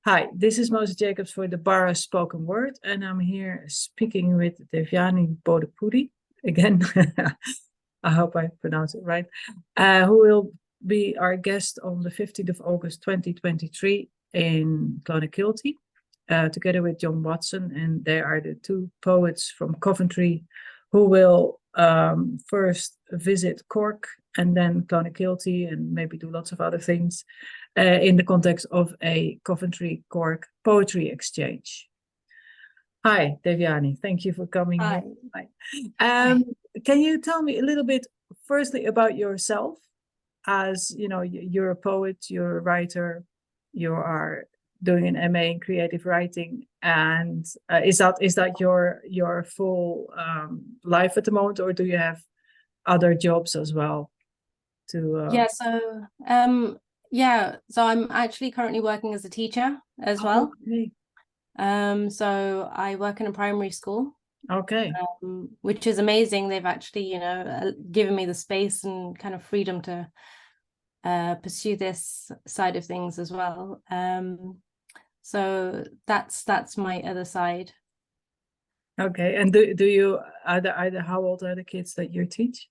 Hi, this is Moses Jacobs for DeBarra Spoken Word, and I'm here speaking with Devjani Bodepudi again. I hope I pronounce it right. Who will be our guest on the 15th of August 2023 in Clonakilty, together with John Watson, and they are the two poets from Coventry who will first visit Cork and then Clonakilty and maybe do lots of other things in the context of a Coventry-Cork poetry exchange. Hi, Devjani. Thank you for coming. Hi. Hi. Can you tell me a little bit, firstly, about yourself? As you know, you're a poet, you're a writer, you are doing an MA in creative writing, and is that your full life at the moment, or do you have other jobs as well? So I'm actually currently working as a teacher as well. Okay. So I work in a primary school. Okay. Which is amazing. They've actually, given me the space and kind of freedom to pursue this side of things as well. So that's my other side. Okay. And do you either how old are the kids that you teach?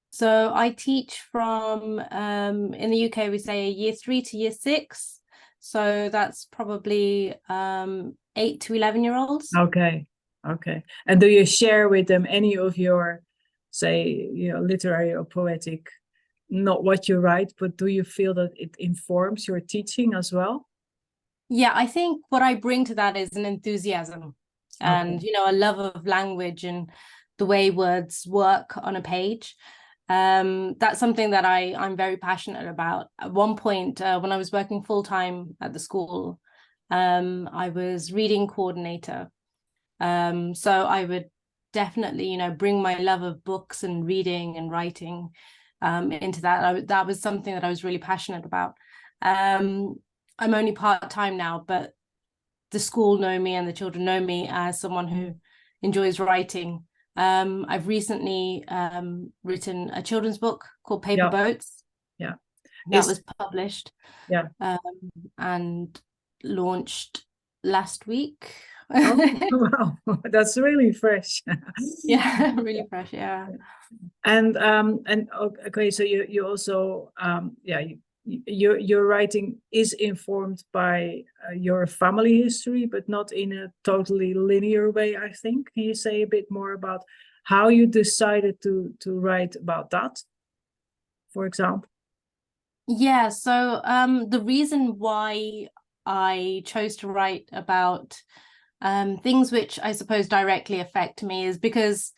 So I teach from in the UK we say year 3 to year 6. So that's probably 8 to 11-year-olds. Okay. Okay. And do you share with them any of your, say, literary or poetic, not what you write, but do you feel that it informs your teaching as well? Yeah, I think what I bring to that is an enthusiasm and, a love of language and the way words work on a page. That's something that I'm very passionate about. At one point, when I was working full-time at the school, I was reading coordinator. So I would definitely, bring my love of books and reading and writing into that. That was something that I was really passionate about. I'm only part-time now, but the school know me and the children know me as someone who enjoys writing. I've recently written a children's book called Paper Boats. Yeah. That was published. Yeah. And launched last week. Oh, wow. That's really fresh. Yeah, really fresh, yeah. And okay, so you also your writing is informed by your family history, but not in a totally linear way, I think. Can you say a bit more about how you decided to write about that, for example? Yeah, so the reason why I chose to write about things which I suppose directly affect me is because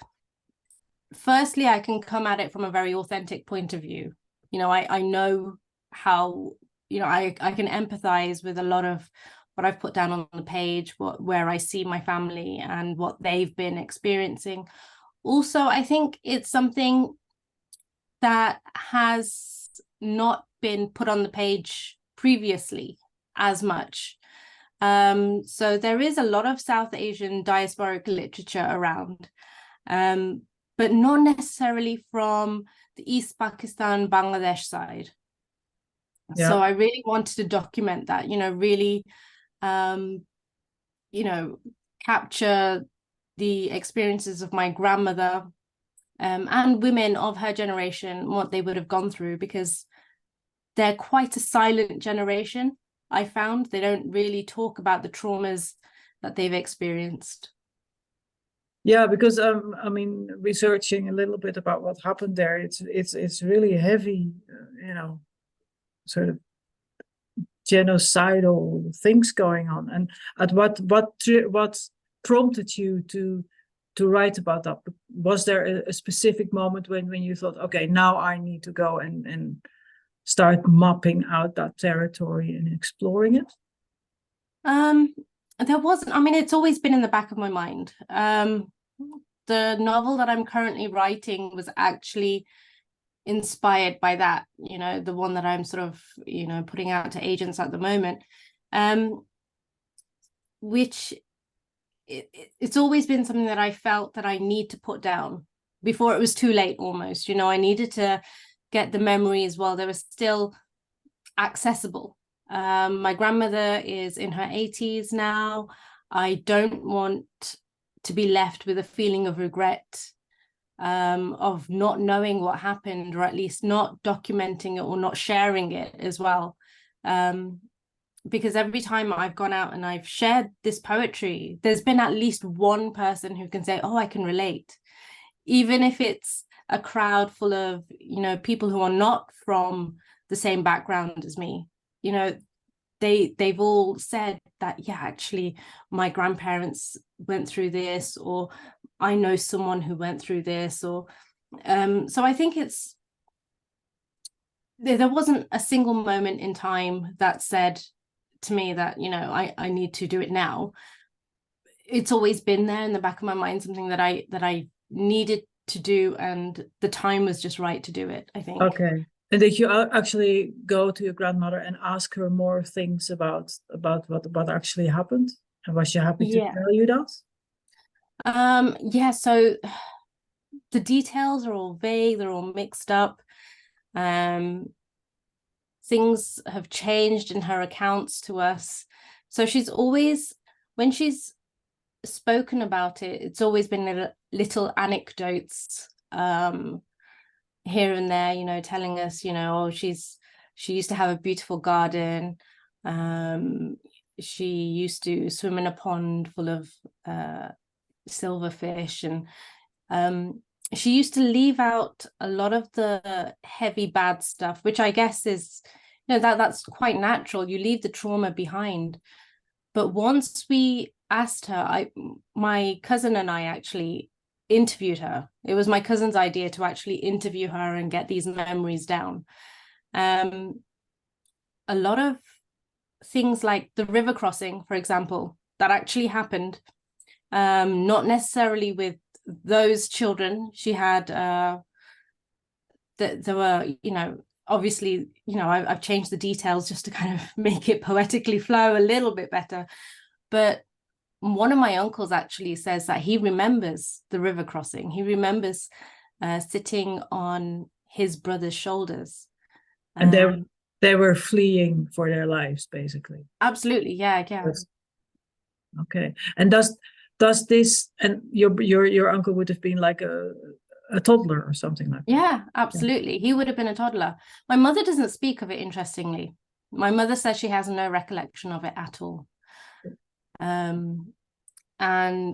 firstly, I can come at it from a very authentic point of view. I know how, I can empathize with a lot of what I've put down on the page, where I see my family and what they've been experiencing. Also, I think it's something that has not been put on the page previously as much. So there is a lot of South Asian diasporic literature around, but not necessarily from the East Pakistan, Bangladesh side. Yeah. So I really wanted to document that, really, capture the experiences of my grandmother and women of her generation, what they would have gone through, because they're quite a silent generation. I found they don't really talk about the traumas that they've experienced. Yeah, because researching a little bit about what happened there, it's really heavy, sort of genocidal things going on. And at what prompted you to write about that? Was there a specific moment when you thought, okay, now I need to go and start mapping out that territory and exploring it? There wasn't. It's always been in the back of my mind. The novel that I'm currently writing was actually inspired by that, the one that I'm sort of, putting out to agents at the moment, which it's always been something that I felt that I need to put down before it was too late almost. I needed to get the memories while they were still accessible. My grandmother is in her 80s now. I don't want to be left with a feeling of regret, of not knowing what happened, or at least not documenting it or not sharing it as well. Because every time I've gone out and I've shared this poetry, there's been at least one person who can say, oh, I can relate. Even if it's a crowd full of, you know, people who are not from the same background as me, you know, they've all said that, yeah, actually, my grandparents went through this, or I know someone who went through this, or so I think there wasn't a single moment in time that said to me that, you know, I need to do it now. It's always been there in the back of my mind, something that I needed to do, and the time was just right to do it, I think. Okay. And did you actually go to your grandmother and ask her more things about what actually happened? And was she happy to tell you that? Yeah, so the details are all vague, they're all mixed up. Things have changed in her accounts to us. So she's always, when she's spoken about it, it's always been little anecdotes here and there, you know, telling us, you know, oh, she used to have a beautiful garden. She used to swim in a pond full of silverfish, and she used to leave out a lot of the heavy bad stuff, which I guess is, you know, that's quite natural. You leave the trauma behind. But once we asked her, my cousin and I actually interviewed her. It was my cousin's idea to actually interview her and get these memories down. A lot of things like the river crossing, for example, that actually happened, not necessarily with those children. She had there were, you know, obviously, you know, I've changed the details just to kind of make it poetically flow a little bit better, but one of my uncles actually says that he remembers the river crossing. He remembers sitting on his brother's shoulders. And they were fleeing for their lives, basically. Absolutely, yeah. Yes. Okay. And does this, and your uncle would have been like a toddler or something like that? Yeah, absolutely. Yeah. He would have been a toddler. My mother doesn't speak of it, interestingly. My mother says she has no recollection of it at all. And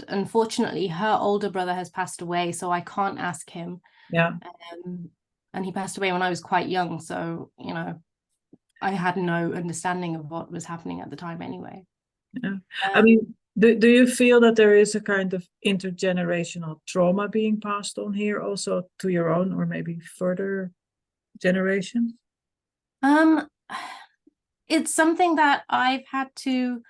unfortunately, her older brother has passed away, so I can't ask him. Yeah. And he passed away when I was quite young, so, you know, I had no understanding of what was happening at the time anyway. Yeah. I mean, do you feel that there is a kind of intergenerational trauma being passed on here also to your own or maybe further generations? It's something that I've had to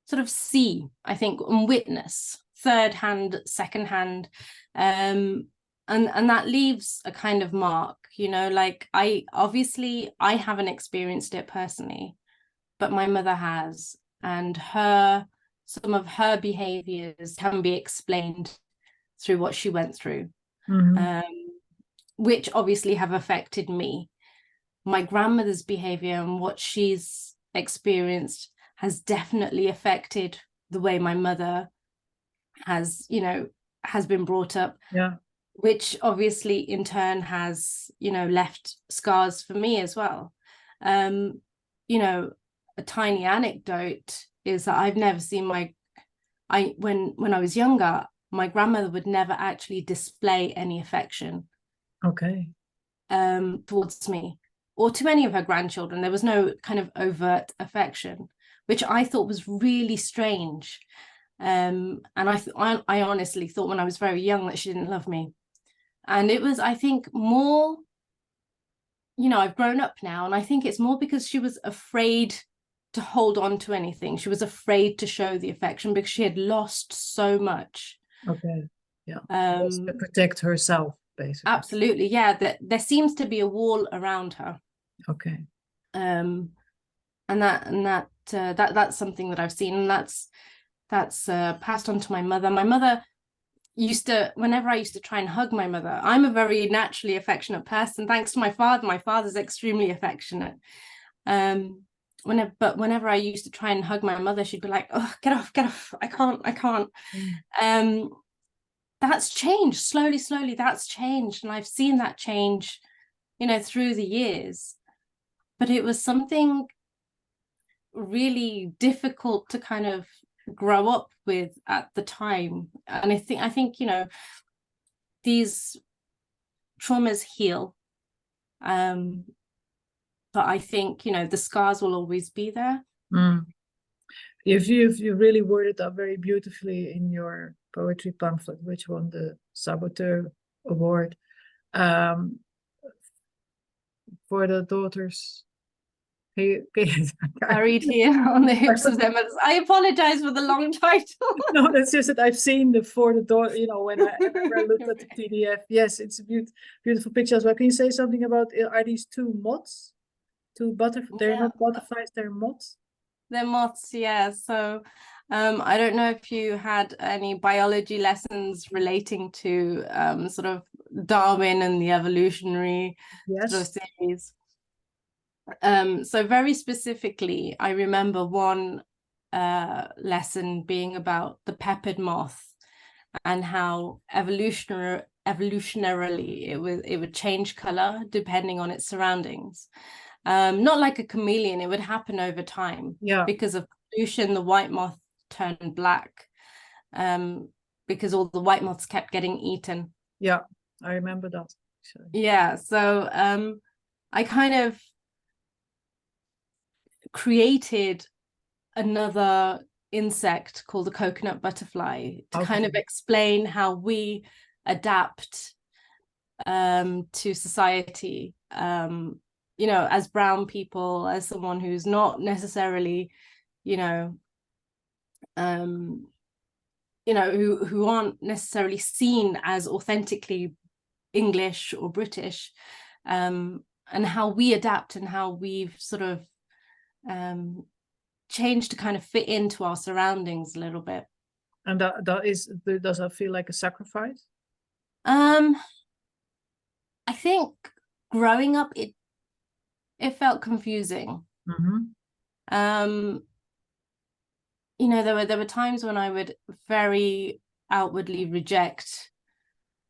sort of see, I think, and witness third hand, second hand, and that leaves a kind of mark, you know, like I haven't experienced it personally, but my mother has, and some of her behaviors can be explained through what she went through, which obviously have affected me. My grandmother's behavior and what she's experienced has definitely affected the way my mother has, you know, has been brought up. Yeah. Which obviously in turn has, you know, left scars for me as well. You know, a tiny anecdote is that I've never seen when I was younger, my grandmother would never actually display any affection. Okay. Towards me or to any of her grandchildren. There was no kind of overt affection, which I thought was really strange. And I honestly thought when I was very young that she didn't love me. And it was, I think, more, you know, I've grown up now, and I think it's more because she was afraid to hold on to anything. She was afraid to show the affection because she had lost so much. Okay. Yeah. To protect herself, basically. Absolutely. Yeah. There seems to be a wall around her. Okay. And that's something that I've seen, and that's passed on to my mother. My mother whenever I used to try and hug my mother, I'm a very naturally affectionate person, thanks to my father. My father's extremely affectionate. whenever I used to try and hug my mother, she'd be like, "Oh, get off, I can't." That's changed slowly, that's changed, and I've seen that change, you know, through the years. But it was something really difficult to kind of grow up with at the time. And I think, you know, these traumas heal. But I think, you know, the scars will always be there. If you really worded that very beautifully in your poetry pamphlet, which won the SABOTEUR Award, for the daughters. Buried here on the hips of their mothers. I apologize for the long title. No, that's just that I've seen the for the daughter, you know, when I looked at the PDF. Yes, it's a beautiful picture as well. Can you say something about, are these two moths? Two butterflies? They're not butterflies, they're moths. They're moths, yeah. So I don't know if you had any biology lessons relating to sort of Darwin and the evolutionary sort of series. So very specifically, I remember one lesson being about the peppered moth and how evolutionarily it would change color depending on its surroundings. Not like a chameleon, it would happen over time. Yeah. Because of pollution, the white moth turned black, because all the white moths kept getting eaten. Yeah, I remember that. Actually. Yeah, so I kind of created another insect called the coconut butterfly to kind of explain how we adapt to society, you know, as brown people, as someone who's not necessarily, you know, who aren't necessarily seen as authentically English or British, and how we adapt and how we've sort of changed to kind of fit into our surroundings a little bit. And does that feel like a sacrifice? I think growing up, it felt confusing. You know, there were times when I would very outwardly reject,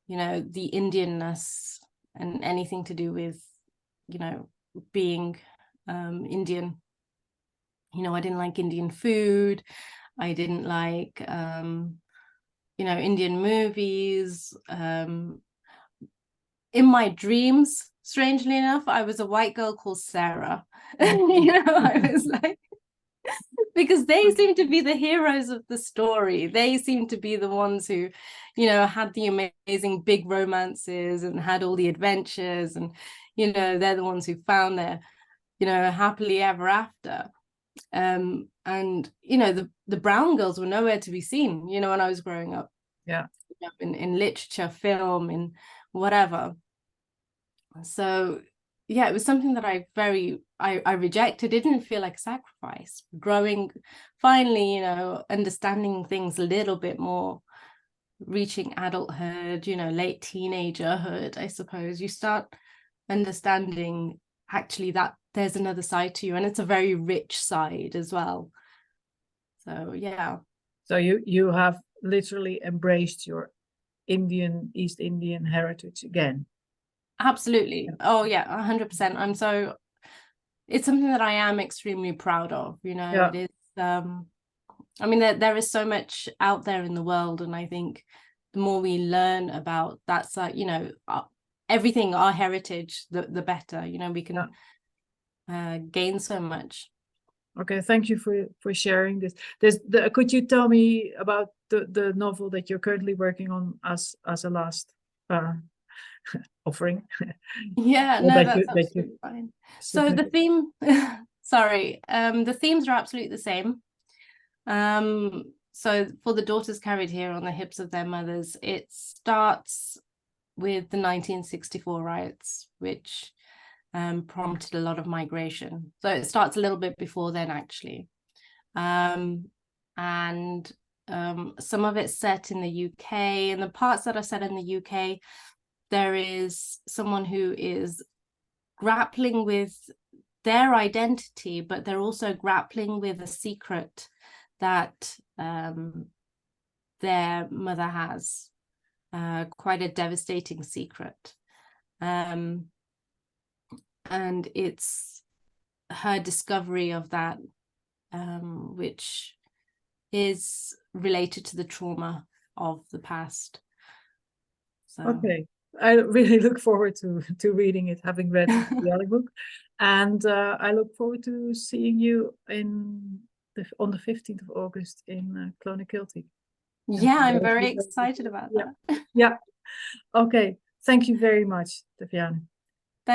you know, the Indianness and anything to do with, you know, being Indian. You know, I didn't like Indian food. I didn't like, you know, Indian movies. In my dreams, strangely enough, I was a white girl called Sarah. You know, I was like, because they seem to be the heroes of the story. They seem to be the ones who, you know, had the amazing big romances and had all the adventures, and, you know, they're the ones who found their, you know, happily ever after. And, you know, the brown girls were nowhere to be seen, you know, when I was growing up. Yeah. You know, in literature, film, in whatever. So yeah, it was something that I rejected. It didn't feel like a sacrifice. Growing, finally, you know, understanding things a little bit more, reaching adulthood, you know, late teenagerhood, I suppose, you start understanding actually that there's another side to you, and it's a very rich side as well. So yeah. So you have literally embraced your East Indian heritage again. Absolutely. Oh yeah, 100%. It's something that I am extremely proud of, you know. Yeah. It is I mean, there is so much out there in the world, and I think the more we learn about that side, you know, everything, our heritage, the better, you know, we can gain so much. Okay, thank you for sharing this. Could you tell me about the novel that you're currently working on as a last offering? Yeah, no, that's absolutely fine. So the theme, sorry, the themes are absolutely the same. So for the daughters carried here on the hips of their mothers, it starts with the 1964 riots, which prompted a lot of migration. So it starts a little bit before then, actually. And some of it's set in the UK, and the parts that are set in the UK, there is someone who is grappling with their identity, but they're also grappling with a secret that their mother has, quite a devastating secret. And it's her discovery of that, which is related to the trauma of the past. So. Okay, I really look forward to reading it, having read the other book, and I look forward to seeing you on the 15th of August in Clonakilty. Yeah, I'm very excited about that. Yeah. Okay, thank you very much, Devjani.